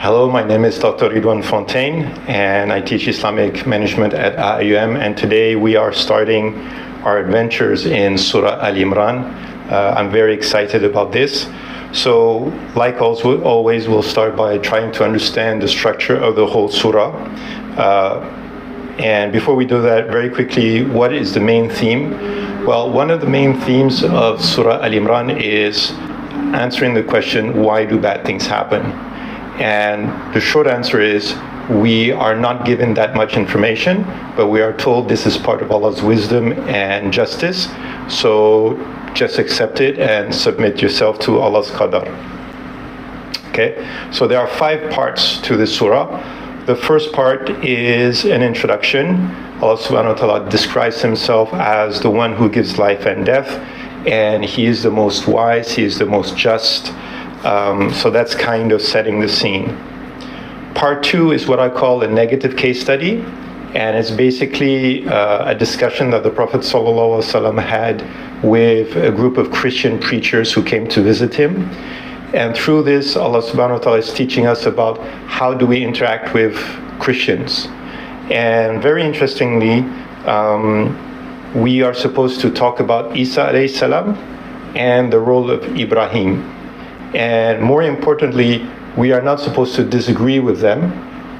Hello, my name is Dr. Ridwan Fontaine, and I teach Islamic management at IUM, and today we are starting our adventures in Surah Al Imran. I'm very excited about this. So, like always, we'll start by trying to understand the structure of the whole surah. And before we do that, very quickly, what is the main theme? Well, one of the main themes of Surah Al Imran is answering the question, why do bad things happen? And the short answer is, we are not given that much information, but we are told this is part of Allah's wisdom and justice. So just accept it and submit yourself to Allah's qadar. Okay, so there are 5 parts to this surah. The first part is an introduction. Allah subhanahu wa ta'ala describes himself as the one who gives life and death, and he is the most wise, he is the most just. So that's kind of setting the scene. Part 2 is what I call a negative case study, and it's basically a discussion that the Prophet ﷺ had with a group of Christian preachers who came to visit him. And through this, Allah subhanahu wa ta'ala is teaching us about how do we interact with Christians. And very interestingly, we are supposed to talk about Isa alayhi salam and the role of Ibrahim. And more importantly, we are not supposed to disagree with them,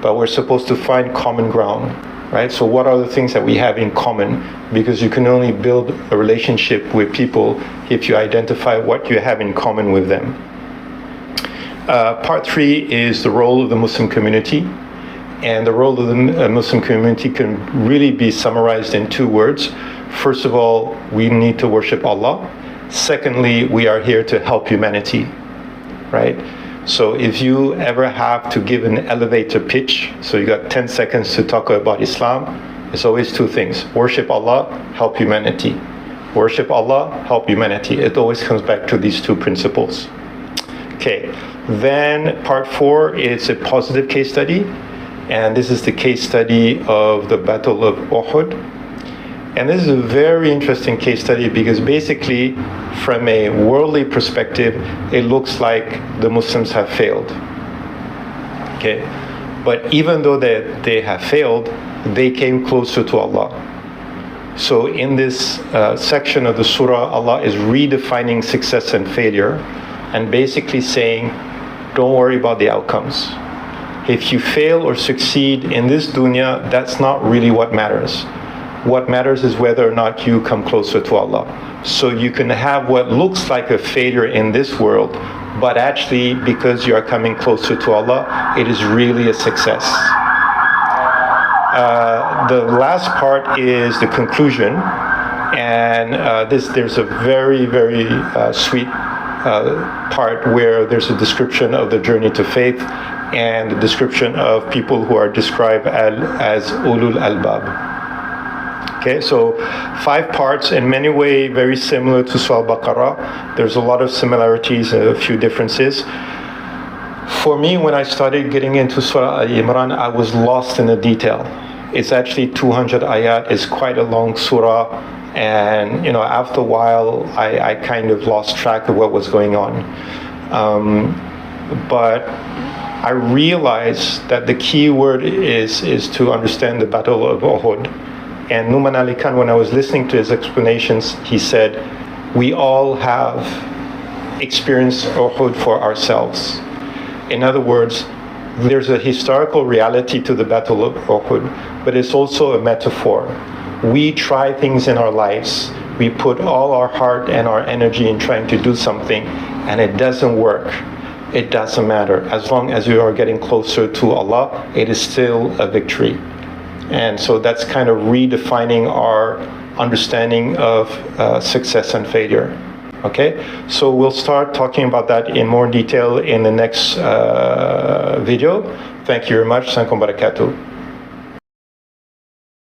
but we're supposed to find common ground, right? So what are the things that we have in common? Because you can only build a relationship with people if you identify what you have in common with them. Part 3 is the role of the Muslim community. And the role of the Muslim community can really be summarized in 2 words. First of all, we need to worship Allah. Secondly, we are here to help humanity. Right? So if you ever have to give an elevator pitch, so you got 10 seconds to talk about Islam, it's always 2 things. Worship Allah, help humanity. Worship Allah, help humanity. It always comes back to these 2 principles. Okay, then part 4 is a positive case study, and this is the case study of the Battle of Uhud. And this is a very interesting case study because basically, from a worldly perspective, it looks like the Muslims have failed. Okay, but even though they have failed, they came closer to Allah. So in this section of the surah, Allah is redefining success and failure, and basically saying, don't worry about the outcomes. If you fail or succeed in this dunya, that's not really what matters. What matters is whether or not you come closer to Allah. So you can have what looks like a failure in this world, but actually, because you are coming closer to Allah, it is really a success. The last part is the conclusion, and there's a very, very sweet part where there's a description of the journey to faith and the description of people who are described as ulul albab. Okay, so 5 parts, in many ways very similar to Surah Al-Baqarah. There's a lot of similarities and a few differences. For me, when I started getting into Surah Al-Imran, I was lost in the detail. It's actually 200 ayat. It's quite a long surah, and after a while, I kind of lost track of what was going on. But I realized that the key word is to understand the Battle of Uhud. And Numan Ali Khan, when I was listening to his explanations, he said, we all have experienced Uhud for ourselves. In other words, there's a historical reality to the Battle of Uhud, but it's also a metaphor. We try things in our lives. We put all our heart and our energy in trying to do something, and it doesn't work. It doesn't matter. As long as you are getting closer to Allah, it is still a victory. And so that's kind of redefining our understanding of success and failure. Okay, so we'll start talking about that in more detail in the next video. Thank you very much. Assalamualaikum warahmatullahi wabarakatuh.